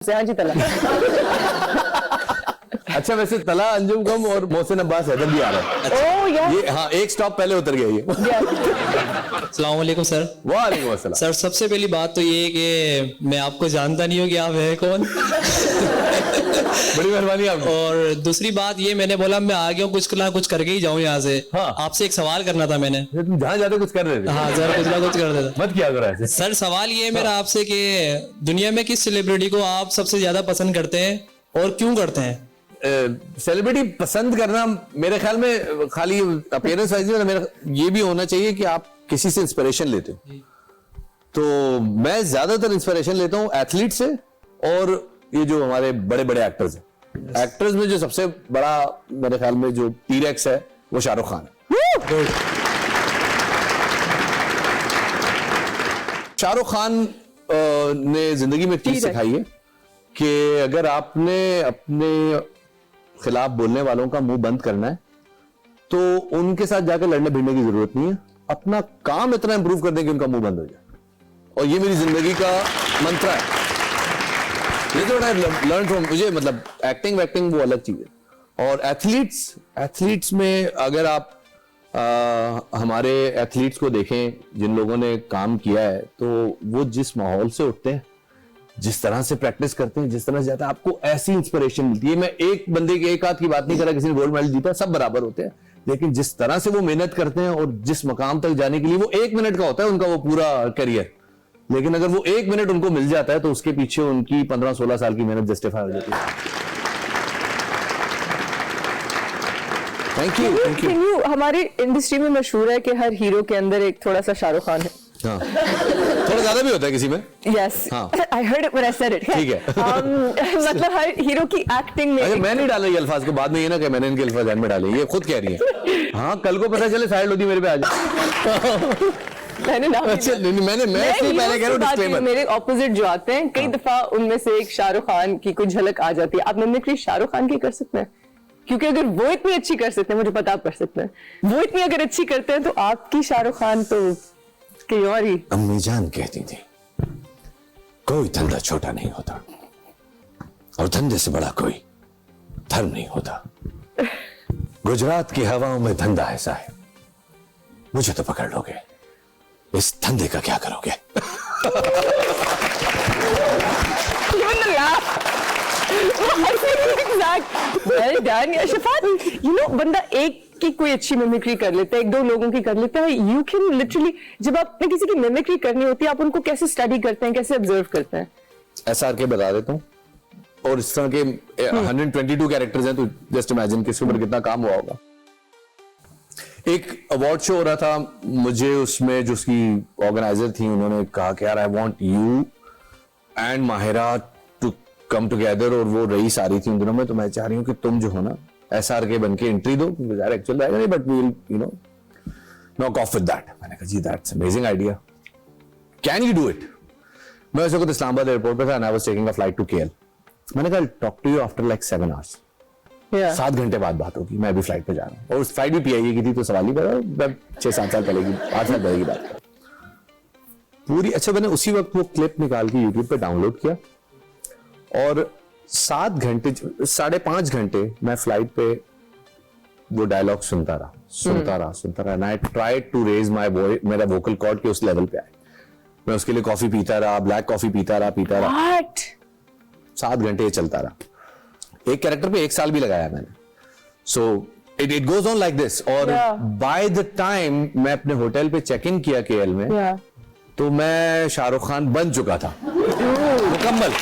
हाँ जी तला। अच्छा वैसे तला अंजुम कम और मोहसिन अब्बास हैदर भी आ रहे हैं। ओह यार ये हाँ एक स्टॉप पहले उतर गया ये। अस्सलाम वालेकुम सर। वालेकुम अस्सलाम। सर सबसे पहली बात तो ये है कि मैं आपको जानता नहीं हूँ कि आप हैं कौन। बड़ी मेहरबानी आपकी। और दूसरी बात ये मैंने बोला मैं आ गया हूँ कुछ ना कुछ करके ही जाऊँ यहाँ से। हाँ। आपसे एक सवाल करना था मैंने। तुम जहाँ जाते कुछ कर रहे थे। हाँ सर कुछ ना कुछ कर देता। मत किया करो ऐसे। सर सवाल ये है मेरा आपसे कि दुनिया में किस सेलिब्रिटी को आप सबसे ज्यादा पसंद करते हैं और क्यों करते हैं? सेलिब्रिटी पसंद करना मेरे ख्याल में खाली अपीयरेंस वाइज नहीं, मेरा ये भी होना चाहिए कि आप किसी से इंस्पिरेशन लेते हो। तो मैं ज्यादातर इंस्पिरेशन लेता हूँ एथलीट से और ये जो हमारे बड़े बड़े एक्टर्स हैं। एक्टर्स में जो सबसे बड़ा मेरे ख्याल में जो टीरेक्स है वो शाहरुख खान है। शाहरुख खान ने जिंदगी में चीज सिखाई है कि अगर आपने अपने खिलाफ बोलने वालों का मुंह बंद करना है तो उनके साथ जाकर लड़ने भिड़ने की जरूरत नहीं है। अपना काम इतना इंप्रूव कर दें कि उनका मुंह बंद हो जाए। और ये मेरी जिंदगी का मंत्र है। ये तो लर्न फ्रॉम मुझे मतलब एक्टिंग वैक्टिंग वो अलग चीज है। और एथलीट्स में अगर आप हमारे एथलीट्स को देखें जिन लोगों ने काम किया है तो वो जिस माहौल से उठते हैं, जिस तरह से प्रैक्टिस करते हैं, जिस तरह से जाता है, आपको ऐसी इंस्पिरेशन मिलती है। मैं एक बंदे के एक हाथ की बात नहीं कर रहा, किसी ने गोल्ड मेडल जीता, सब बराबर होते हैं, लेकिन जिस तरह से वो मेहनत करते हैं और जिस मकाम तक जाने के लिए वो 1 मिनट का होता है उनका वो पूरा करियर, लेकिन अगर वो 1 मिनट उनको मिल जाता है तो उसके पीछे उनकी 15-16 साल की मेहनत जस्टिफाई हो जाती है। Thank you. हमारी इंडस्ट्री में मशहूर है कि हर हीरो के अंदर एक थोड़ा सा शाहरुख खान है। हाँ। थोड़ा ज्यादा भी होता है किसी में। Yes. हाँ। I heard it when I said it. ठीक है। मतलब हर हीरो की एक्टिंग में। अरे मैं नहीं डाला ये अल्फाज को, बाद में ये ना कि मैंने इनके अल्फाज ध्यान में डाले, ये खुद कह रही है। हाँ कल को पता चले साइड होती मेरे पे आ जाए। मैंने ना अच्छा नहीं मैं इसलिए पहले कह रहा हूँ डिस्क्लेमर। मेरे ऑपोजिट जो आते हैं कई दफा उनमें से एक शाहरुख खान की कुछ झलक आ जाती है। आप मिमिक्री शाहरुख खान की कर सकते हैं क्योंकि अगर वो इतनी अच्छी कर सकते हैं, मुझे पता आप कर सकते हैं, वो इतनी अगर अच्छी करते हैं तो आपकी शाहरुख खान तो कहीं और ही। अम्मी जान कहती थी कोई धंधा छोटा नहीं होता और धंधे से बड़ा कोई धर्म नहीं होता। गुजरात की हवाओं में धंधा ऐसा है, मुझे तो पकड़ लोगे, इस धंधे का क्या करोगे? Well done, Shafat. You know, बंदा एक की कोई अच्छी मिमिक्री कर लेता है, 1-2 लोगों की कर लेता है। You can literally जब आपने किसी की मिमिक्री करनी होती है आप उनको कैसे स्टडी करते हैं, कैसे ऑब्जर्व करते हैं? SRK बता देता हूँ। और इस तरह के 122 कैरेक्टर्स हैं तो जस्ट इमेजिन किसके ऊपर कितना काम हुआ होगा। एक अवार्ड शो हो रहा था, मुझे उसमें जो उसकी ऑर्गेनाइजर थी उन्होंने कहा कि यार I want you and Mahira to come together, और वो रईस आ रही थी उन दिनों में, तो मैं चाह रही हूँ कि तुम जो हो ना SRK बन के एंट्री दो, यार एक्चुअल रहेगा नहीं but we will you know knock off with that. मैंने कहा जी that's amazing idea, can you do it? मैं उस वक्त इस्लामाबाद एयरपोर्ट पे था and I was taking a flight to KL। मैंने कहा talk to you after like 7 hours। 7 घंटे बाद बात होगी, मैं अभी फ्लाइट पे जा रहा हूँ और उस फ्लाइट भी PIA की थी तो सवाल ही पड़ा, 6-7 साल पहले की 8 साल पहले की बात पूरी। अच्छा मैंने उसी वक्त वो क्लिप निकाल के यूट्यूब पे डाउनलोड किया और 7 घंटे 5.5 घंटे मैं फ्लाइट पे वो डायलॉग सुनता रहा and I tried to raise my voice, मेरा वोकल कॉर्ड के उस लेवल पे आए। मैं उसके लिए कॉफी पीता रहा, ब्लैक कॉफी पीता रहा। 7 घंटे ये चलता रहा। एक कैरेक्टर पे 1 साल भी लगाया मैंने। So it goes on like this. और बाय द टाइम मैं अपने होटल पे चेक इन किया KL में तो मैं शाहरुख खान बन चुका था मुकम्मल।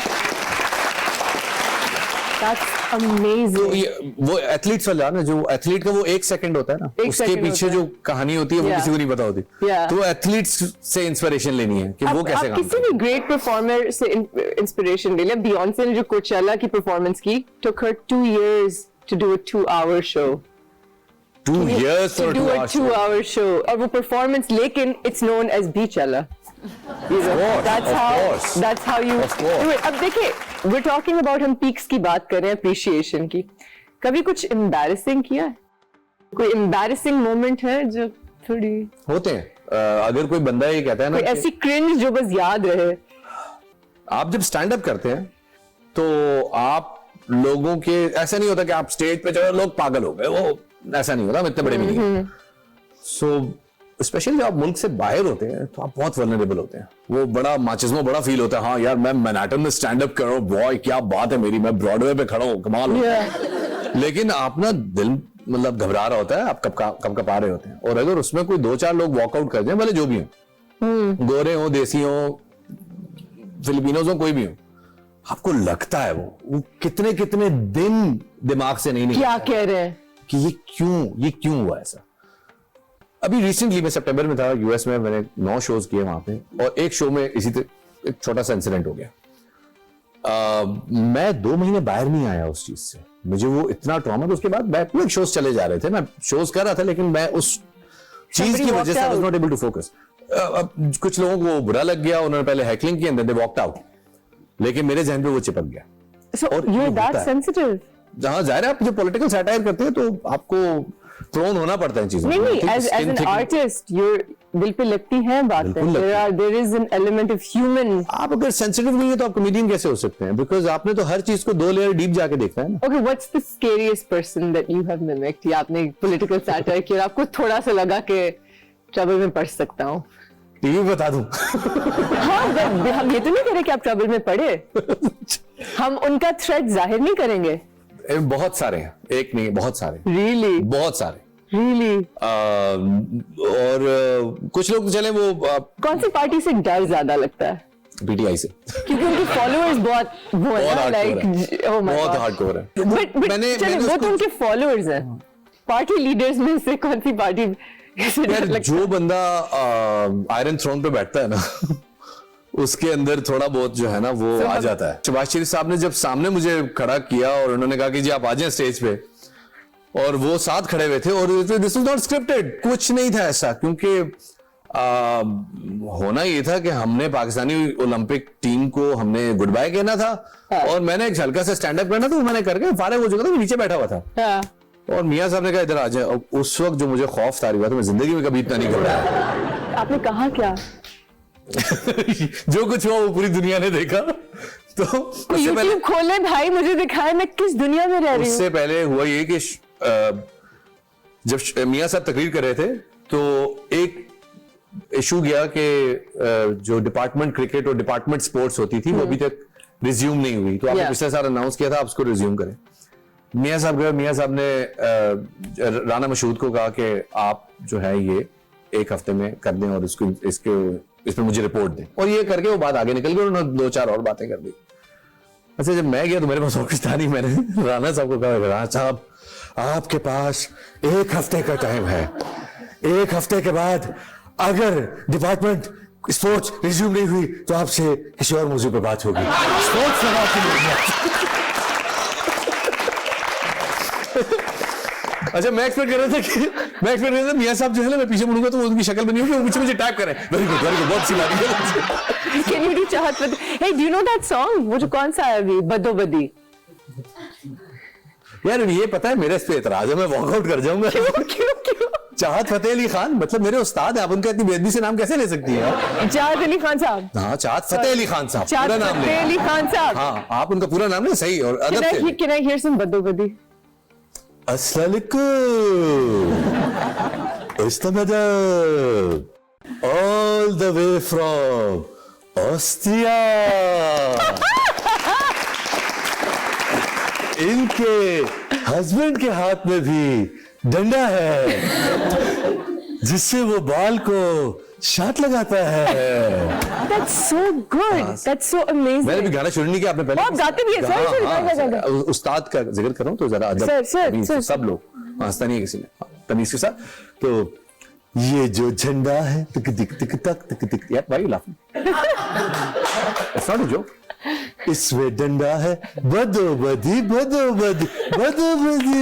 That's amazing. वो एथलीट्स वाला ना, जो एथलीट का वो 1 सेकंड होता है ना, उसके पीछे जो कहानी होती है वो किसी को नहीं पता होती। तो वो एथलीट्स से इंस्पिरेशन लेनी है कि वो कैसे काम किसी भी ग्रेट परफॉर्मर से इंस्पिरेशन ले लिया। बियॉन्से ने जो कोचेला की परफॉर्मेंस की, took her 2 years to do a 2-hour show. 2 years to for do a 2 hours 2-hour show. और वो परफॉर्मेंस लेकिन it's known as Beachella. That's how you do it. अब देखिए, we're talking about हम peaks की बात कर रहे हैं, appreciation की। कभी कुछ embarrassing किया है? कोई embarrassing moment है जो थोड़ी होते हैं? अगर कोई बंदा ये कहता है ना कोई ऐसी cringe जो बस याद रहे। आप जब स्टैंड अप करते हैं तो आप लोगों के ऐसा नहीं होता कि आप स्टेज पे चलो लोग पागल हो गए, वो ऐसा नहीं होता, हम इतने बड़े भी नहीं हैं। सो स्पेशली जब आप मुल्क से बाहर होते हैं तो आप बहुत वल्नरेबल होते हैं, वो बड़ा माचिज्मो बड़ा फील होता है, हाँ यार मैं मैनहट्टन में स्टैंड अप कर रहा हूँ, बॉय क्या बात है मेरी, मैं ब्रॉडवे पे खड़ा हूँ, कमाल हो। लेकिन आप ना दिल मतलब घबरा रहा होता है, आप कब आ रहे होते हैं, और अगर उसमें कोई 2-4 लोग वॉकआउट कर जाए, भले जो भी हो, गोरे हो, देसी हो, फिलिपिनोज हो, कोई भी हो, आपको लगता है वो कितने कितने दिन दिमाग से नहीं क्या कह रहे हैं कि ये क्यों हुआ ऐसा। अभी रिसेंटली मैं सितंबर में था यूएस में, मैंने 9 शोज किए वहां पे, और एक शो में इसी तरह एक छोटा सा इंसिडेंट हो गया। मैं 2 महीने बाहर नहीं आया उस चीज से, मुझे वो इतना ट्रॉमा था। उसके बाद बैक टू बैक शोज चले जा रहे थे, मैं शोज कर रहा था, लेकिन मैं उस चीज की वजह से I was not able to focus. कुछ लोगों को बुरा लग गया, उन्होंने पहले हैकलिंग की and then they walked out, लेकिन मेरे जहन पे वो चिपक गया। So you're that sensitive? जहां जाहिर है आप जो पॉलिटिकल सैटायर करते हैं तो आपको प्रोन होना पड़ता है चीजों। नहीं, as an artist, your दिल पे लगती है बातें। There is an element of human. आप अगर सेंसिटिव नहीं है तो आप कॉमेडियन कैसे हो सकते हैं? बिकॉज आपने तो हर चीज को 2 लेयर डीप जाके देखा है ना। Okay, what's the scariest person that you have mimicked? या आपने पॉलिटिकल सैटायर किया, आपको थोड़ा सा लगा कि ट्रबल में पड़ सकता हूँ? टीवी बता दूं। हाँ, हम ये तो नहीं करें कि आप ट्रबल में पड़े। हम उनका थ्रेट जाहिर नहीं करेंगे। बहुत सारे हैं, एक नहीं बहुत सारे। Really? बहुत सारे। Really? और कुछ लोग चले वो कौन सी पार्टी से डर ज्यादा लगता है? पीटीआई से, क्योंकि उनके फॉलोअर्स बहुत वो है, लाइक oh my बहुत God. हार्डकोर है। But चलिए, वो तो उनके फॉलोअर्स हैं। पार्टी लीडर्स में से कौन सी पार्टी से डर लगता है? जो बंदा आयरन थ्रोन पे बैठता है ना उसके अंदर थोड़ा बहुत जो है ना वो आ जाता है। शहबाज शरीफ साहब ने जब सामने मुझे खड़ा किया और उन्होंने कहा कि जी आप आ जाएं स्टेज पे, और वो साथ खड़े हुए थे, और दिस वाज नॉट स्क्रिप्टेड, कुछ नहीं था ऐसा, क्योंकि होना ये था कि हमने पाकिस्तानी ओलंपिक टीम को हमने गुड बाय कहना था, और मैंने एक हल्का सा स्टैंड अप करना था, वो मैंने करके फारिग हो चुका था, नीचे बैठा हुआ था। हाँ. और मियां साहब ने कहा इधर आ जाए, और उस वक्त जो मुझे खौफ तारी हुआ था, मैं जिंदगी में कभी इतना नहीं घबराया। आपने कहा क्या? जो कुछ हुआ वो पूरी दुनिया ने देखा। तो YouTube खोले भाई, मुझे दिखाए मैं किस दुनिया में रह रही हूँ। उससे पहले हुआ ये कि जब मियां साहब तकरीर कर रहे थे तो एक इशू गया कि जो डिपार्टमेंट क्रिकेट और डिपार्टमेंट स्पोर्ट्स होती थी वो अभी तक रिज्यूम नहीं हुई, तो आपने पिछले साल अनाउंस किया था आप उसको रिज्यूम करें। मियां साहब गए, मियां साहब ने राना मशहूद को कहा कि आप जो है ये 1 हफ्ते में कर दें और इस पर मुझे रिपोर्ट दें, और ये करके वो बात आगे निकल गई, उन्होंने 2-4 और बातें कर दी। अच्छा, जब मैं गया तो मेरे पास और कुछ था नहीं, मैंने राना साहब को कहा राना साहब आपके पास 1 हफ्ते का टाइम है, 1 हफ्ते के बाद अगर डिपार्टमेंट स्पोर्ट्स रिज्यूम नहीं हुई तो आपसे किसी और मौजू पर बात होगी। स्पोर्ट्स से बात नहीं। अच्छा, मैं एक्सपेक्ट कर रहा था मियां साहब जो है ना, मैं पीछे मुड़ूंगा तो उनकी शक्ल बनी होगी, वो पीछे मुझे टैग करें, वेरी गुड बहुत सी बात है। Can you do चाहत फतेह? Hey, do you know that song? वो जो कौन सा है अभी, बदो बदी? यार ये पता है मेरे इस पे एतराज है, मैं वॉकआउट कर जाऊंगा। क्यों? चाहत फतेह अली खान, मतलब मेरे उस्ताद है, आप उनका इतनी बेअदबी से नाम कैसे ले सकती हैं? चाहत अली खान साहब। हाँ, चाहत फतेह अली खान साहब, चाहत पूरा नाम फतेह अली खान साहब। हाँ, आप उनका पूरा नाम नहीं सही और अदब से। Can I hear some बदो बदी? अस्सलाम all the way from Austria. इनके हस्बैंड के हाथ में भी डंडा है जिससे वो बाल को शाट लगाता है। That's so good. That's so amazing. मैंने भी गाना शुरू नहीं किया, आपने पहले। आप गाते भी हैं, सर। उस्ताद का जिक्र कर रहा हूँ तो जरा अदब, सर। सब लोग हंसता नहीं है किसी ने, तमीज के साथ। तो ये जो झंडा है तिक तिक तिक तक तिक तिक, यार भाई laughing, it's not a joke, इसमें डंडा है बदो बदी बदो बदी बदो बदी।